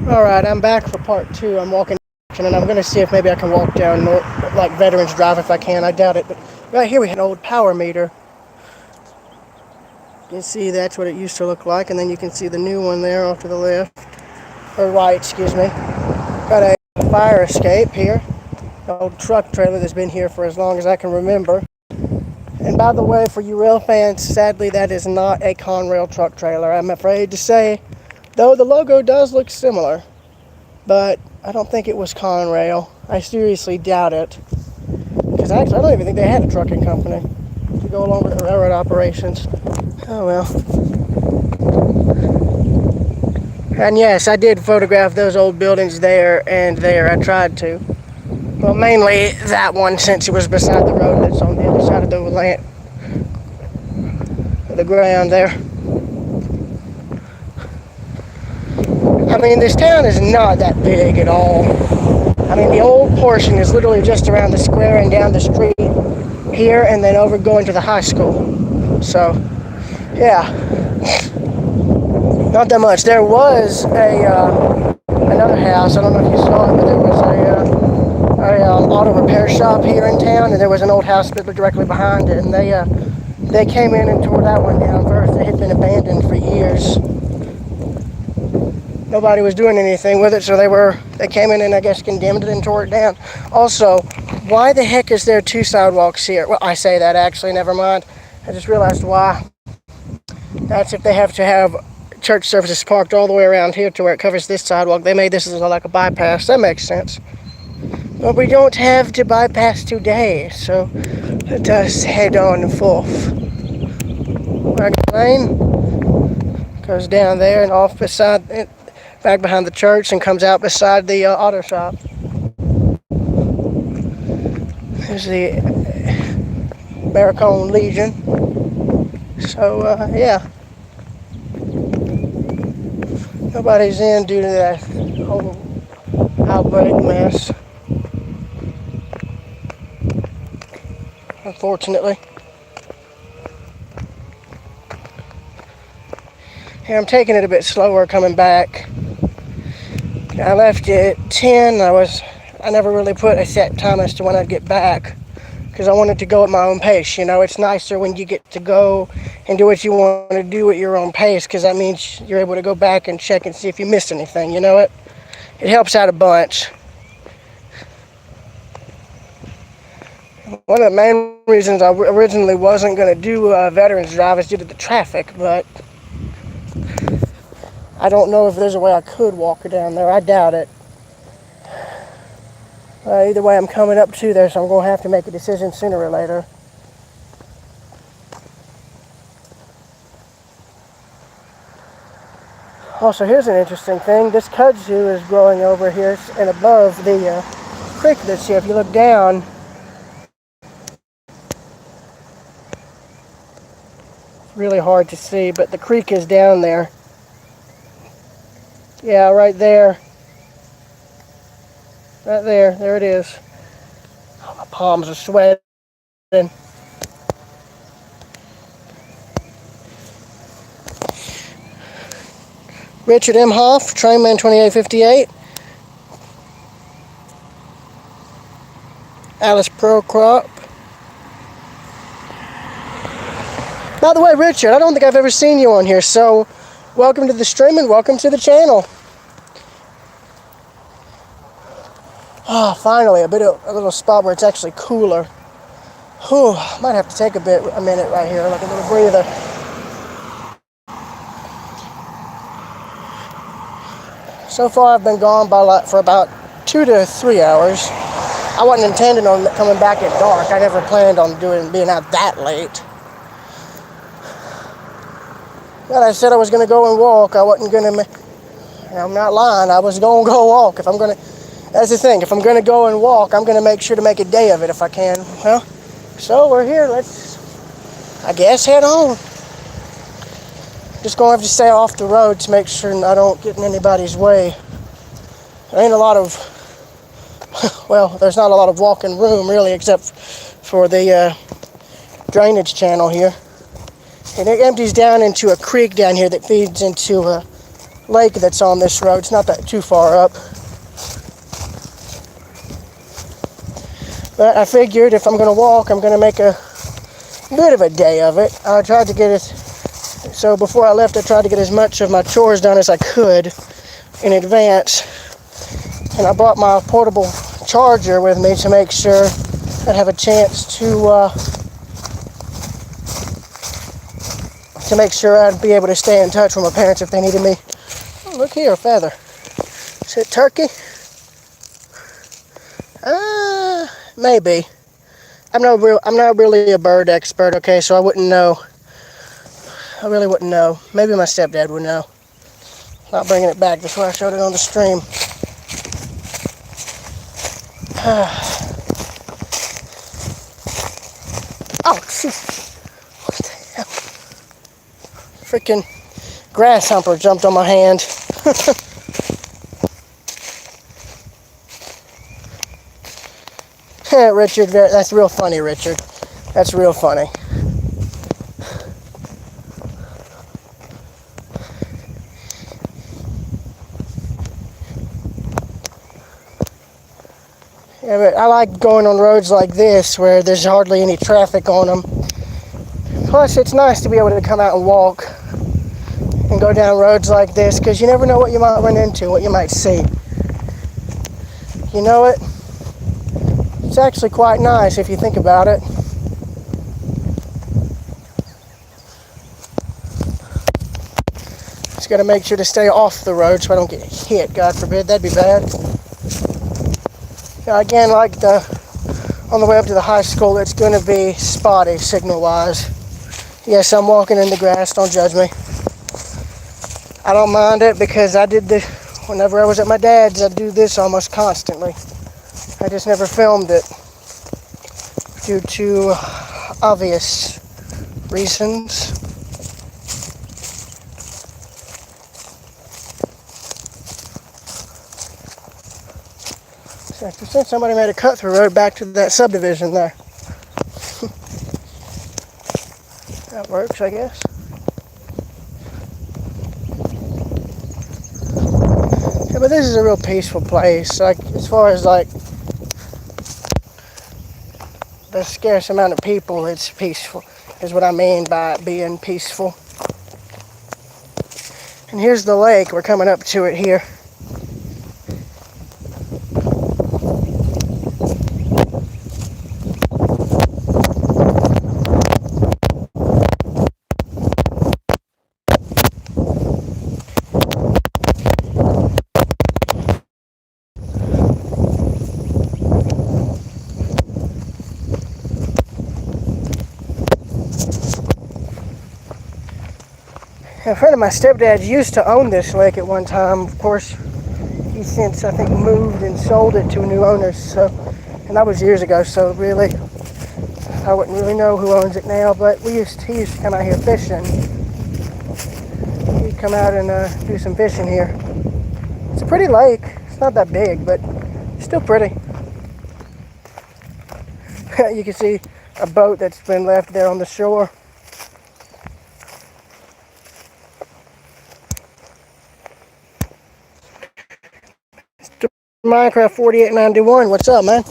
Alright, I'm back for part two. I'm walking and I'm going to see if maybe I can walk down like Veterans Drive if I can. I doubt it, but right here we had an old power meter. You can see that's what it used to look like, and then you can see the new one there off to the left, or right, excuse me. Got a fire escape here. An old truck trailer that's been here for as long as I can remember. And by the way, for you rail fans, sadly that is not a Conrail truck trailer, I'm afraid to say, though the logo does look similar. But I don't think it was Conrail. I seriously doubt it. Because actually, I don't even think they had a trucking company to go along with the railroad operations. Oh well. And yes, I did photograph those old buildings there and there. I tried to. Well, mainly that one, since it was beside the road that's on the other side of the land, the ground there. I mean, this town is not that big at all. I mean, the old portion is literally just around the square and down the street here, and then over going to the high school. So, yeah, not that much. There was another house. I don't know if you saw it, but there was a auto repair shop here in town, and there was an old house directly behind it, and they came in and tore that one down first. It had been abandoned for years. Nobody was doing anything with it, so they came in and I guess condemned it and tore it down. Also, why the heck is there two sidewalks here? Well, I say that actually, never mind. I just realized why. That's if they have to have church services parked all the way around here to where it covers this sidewalk. They made this as like a bypass. That makes sense. But we don't have to bypass today, so let us head on forth. Wagon Lane goes down there and off beside it, back behind the church, and comes out beside the auto shop. There's the Barracone Legion. So, yeah. Nobody's in due to that whole outbreak mess. Unfortunately. Here, I'm taking it a bit slower coming back. I left it at 10. I never really put a set time as to when I'd get back because I wanted to go at my own pace. You know, it's nicer when you get to go and do what you want to do at your own pace, because that means you're able to go back and check and see if you missed anything. You know, it helps out a bunch. One of the main reasons I originally wasn't going to do Veterans Drive is due to the traffic, but I don't know if there's a way I could walk down there. I doubt it. Either way, I'm coming up to there, so I'm going to have to make a decision sooner or later. Also, here's an interesting thing. This kudzu is growing over here and above the creek that's here. If you look down, it's really hard to see, but the creek is down there. Yeah, right there. Right there. There it is. Oh, my palms are sweating. Richard M. Hoff, Trainman 2858. Alice Procrop. By the way, Richard, I don't think I've ever seen you on here, so welcome to the stream and welcome to the channel. Oh, finally, a little spot where it's actually cooler. Whew, might have to take a minute right here, like a little breather. So far, I've been gone for about 2 to 3 hours. I wasn't intending on coming back at dark. I never planned on being out that late. But I said I was going to go and walk. I wasn't going to. I'm not lying. I was going to go walk. That's the thing. If I'm going to go and walk, I'm going to make sure to make a day of it if I can. Well, so we're here. Let's, I guess, head on. Just going to have to stay off the road to make sure I don't get in anybody's way. There ain't a lot of, well, there's not a lot of walking room really, except for the drainage channel here. And it empties down into a creek down here that feeds into lake that's on this road. It's not that too far up. But I figured if I'm going to walk, I'm going to make a bit of a day of it. I tried to get it, so before I left, I tried to get as much of my chores done as I could in advance. And I brought my portable charger with me to make sure I'd have a chance to make sure I'd be able to stay in touch with my parents if they needed me. Oh, look here, a feather. Is it turkey? Maybe. I'm not really a bird expert, okay, so I wouldn't know. I really wouldn't know. Maybe my stepdad would know. Not bringing it back before I showed it on the stream. Oh, jeez. What the hell? Freaking grasshopper jumped on my hand. Richard, that's real funny, Richard. That's real funny. Yeah, but I like going on roads like this where there's hardly any traffic on them. Plus, it's nice to be able to come out and walk and go down roads like this because you never know what you might run into, what you might see. You know it? It's actually quite nice if you think about it. Just got to make sure to stay off the road so I don't get hit. God forbid, that'd be bad. Now again, like on the way up to the high school, it's going to be spotty signal-wise. Yes, I'm walking in the grass. Don't judge me. I don't mind it because I did this whenever I was at my dad's. I do this almost constantly. I just never filmed it due to obvious reasons. So since somebody made a cut-through road back to that subdivision there. That works, I guess. Yeah, but this is a real peaceful place. Like, as far as like the scarce amount of people, it's peaceful, is what I mean by it being peaceful. And here's the lake. We're coming up to it here. A friend of my stepdad's used to own this lake at one time. Of course, he since, I think, moved and sold it to new owners. So, and that was years ago, so really, I wouldn't really know who owns it now, but he used to come out here fishing. He'd come out and do some fishing here. It's a pretty lake. It's not that big, but it's still pretty. You can see a boat that's been left there on the shore. Minecraft 4891, what's up, man?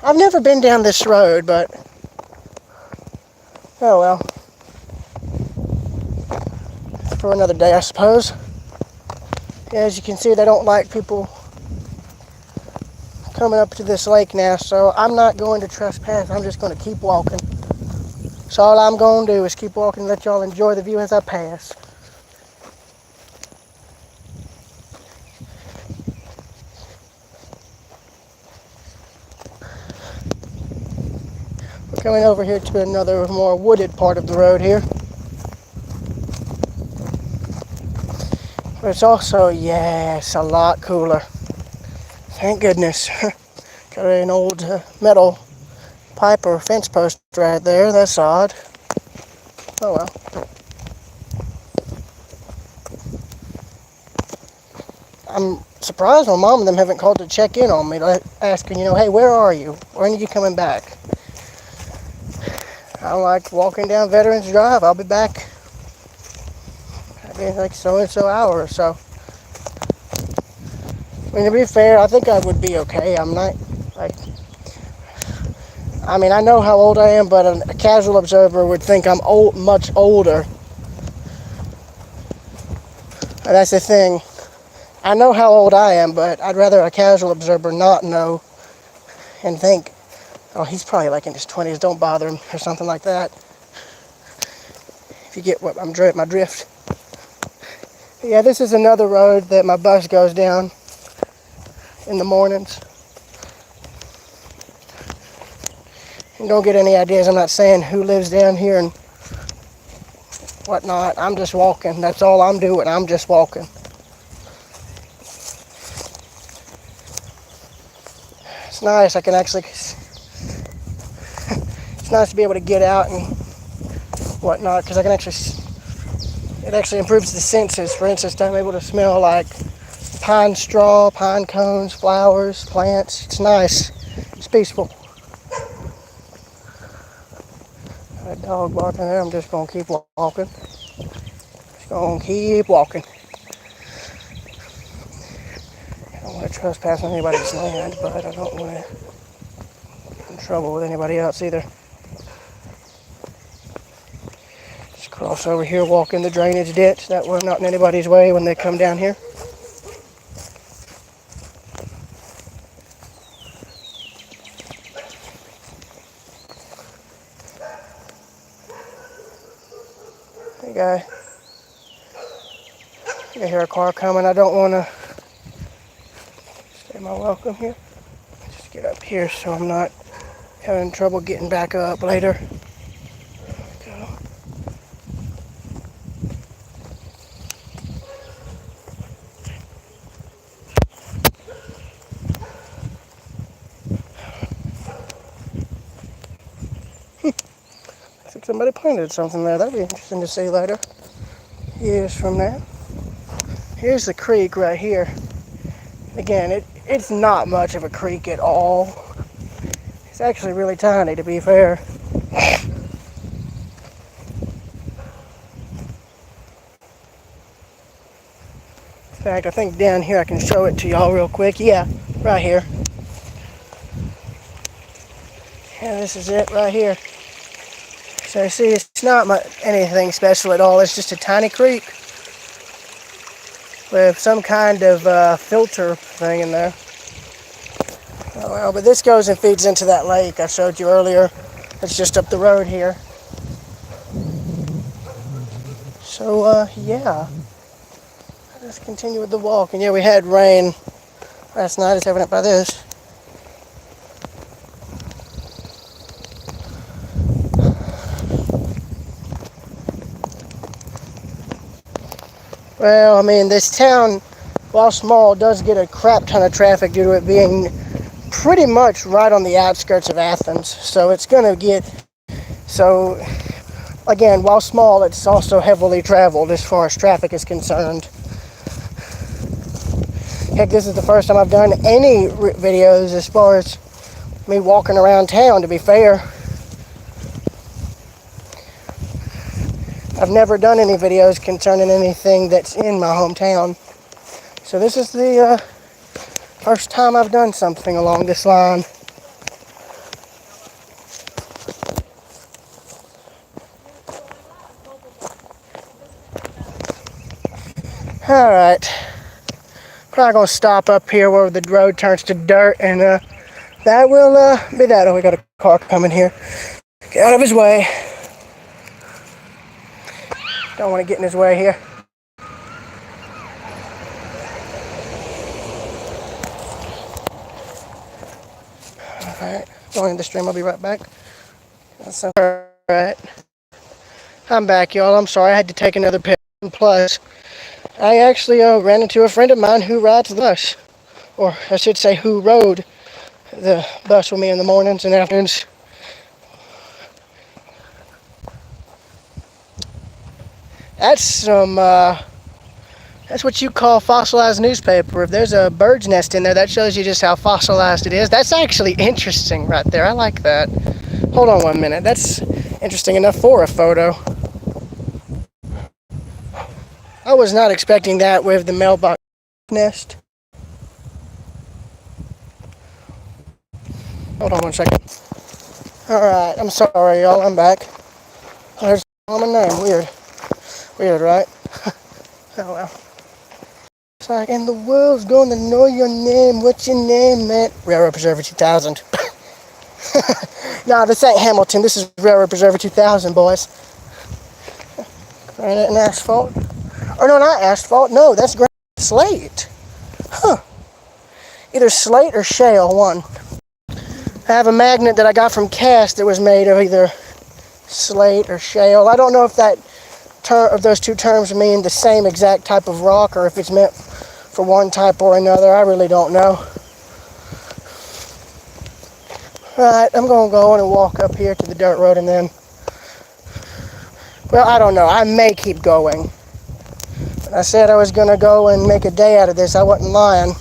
I've never been down this road, but oh well. For another day, I suppose. As you can see, they don't like people coming up to this lake now, so I'm not going to trespass. I'm just going to keep walking. So all I'm going to do is keep walking and let y'all enjoy the view as I pass. Coming over here to another more wooded part of the road here. But it's also, yes, a lot cooler. Thank goodness. Got an old metal pipe or fence post right there. That's odd. Oh well. I'm surprised my mom and them haven't called to check in on me, asking, hey, where are you? When are you coming back? I'm like walking down Veterans Drive. I'll be back. I like so-and-so hour or so. I mean, to be fair, I think I would be okay. I'm not, like, I mean, I know how old I am, but a casual observer would think I'm much older. And that's the thing. I know how old I am, but I'd rather a casual observer not know and think, oh, he's probably like in his 20s, don't bother him, or something like that. If you get what my drift. Yeah, this is another road that my bus goes down in the mornings. And don't get any ideas, I'm not saying who lives down here and whatnot. I'm just walking. That's all I'm doing. I'm just walking. It's nice. I can actually, it's nice to be able to get out and whatnot, because I can actually, it actually improves the senses. For instance, I'm able to smell like pine straw, pine cones, flowers, plants. It's nice. It's peaceful. That dog barking there, I'm just going to keep walking. Just going to keep walking. I don't want to trespass on anybody's land, but I don't want to get in trouble with anybody else either. Just cross over here, walk in the drainage ditch. That way I'm not in anybody's way when they come down here. Hey guy. I hear a car coming. I don't want to stay my welcome here. Just get up here so I'm not having trouble getting back up later. Go. I think somebody planted something there. That'd be interesting to see later. Years from now. Here's the creek right here. Again, it's not much of a creek at all. It's actually really tiny, to be fair. In fact, I think down here I can show it to y'all real quick. Yeah, right here. Yeah, this is it right here. So see, it's not anything special at all. It's just a tiny creek with some kind of filter thing in there. Oh well, but this goes and feeds into that lake I showed you earlier. It's just up the road here. So yeah, let's continue with the walk. And yeah, we had rain last night, as evident by this. Well, I mean, this town, while small, does get a crap ton of traffic due to it being pretty much right on the outskirts of Athens. So it's going to get, so again, while small, it's also heavily traveled as far as traffic is concerned. Heck, this is the first time I've done any videos as far as me walking around town, to be fair. I've never done any videos concerning anything that's in my hometown. So this is the first time I've done something along this line. Alright. Probably going to stop up here where the road turns to dirt, and that will be that. Oh, we got a car coming here. Get out of his way. Don't want to get in his way here. Alright, going in the stream, I'll be right back. Alright. I'm back, y'all. I'm sorry, I had to take another picture. Plus, I actually ran into a friend of mine who rides the bus. Or I should say, who rode the bus with me in the mornings and afternoons. That's some, that's what you call fossilized newspaper. If there's a bird's nest in there, that shows you just how fossilized it is. That's actually interesting right there. I like that. Hold on 1 minute. That's interesting enough for a photo. I was not expecting that with the mailbox nest. Hold on 1 second. Alright, I'm sorry, y'all. I'm back. There's my name. Weird. Weird, right? Oh well. It's like, and the world's going to know your name. What's your name, man? Railroad Preserver 2000. Nah, this ain't Hamilton. This is Railroad Preserver 2000, boys. Granite and asphalt. Or no, not asphalt. No, that's granite slate. Huh. Either slate or shale, one. I have a magnet that I got from Cast that was made of either slate or shale. I don't know if that of those two terms mean the same exact type of rock or if it's meant for one type or another. I really don't know. Right, I'm going to go on and walk up here to the dirt road and then, well, I don't know. I may keep going. When I said I was going to go and make a day out of this, I wasn't lying.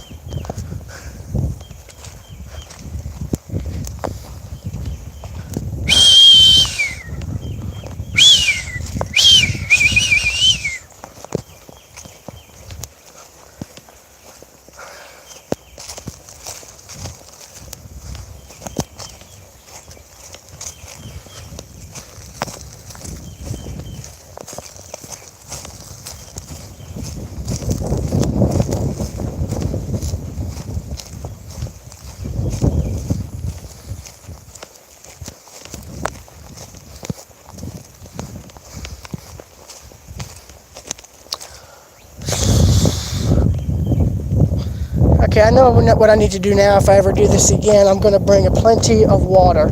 Okay, I know what I need to do now if I ever do this again. I'm going to bring plenty of water.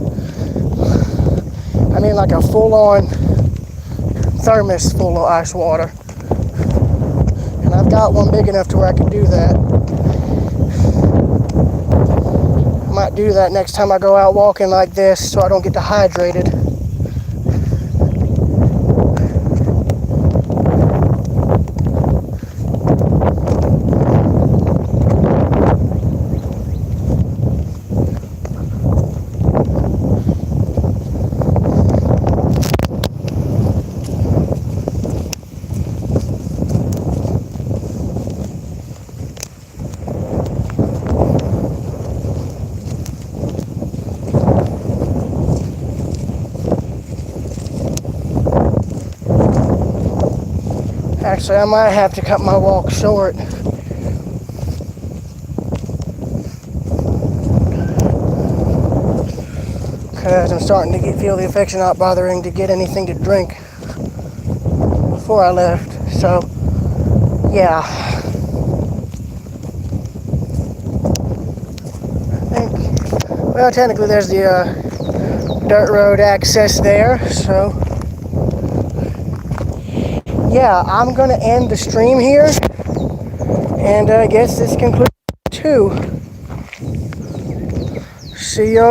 I mean like a full-on thermos full of ice water. And I've got one big enough to where I can do that. I might do that next time I go out walking like this so I don't get dehydrated. Actually, I might have to cut my walk short. Because I'm starting to feel the effects not bothering to get anything to drink before I left. So, yeah. Well, technically there's the dirt road access there, so yeah, I'm going to end the stream here, and I guess this concludes too. See you.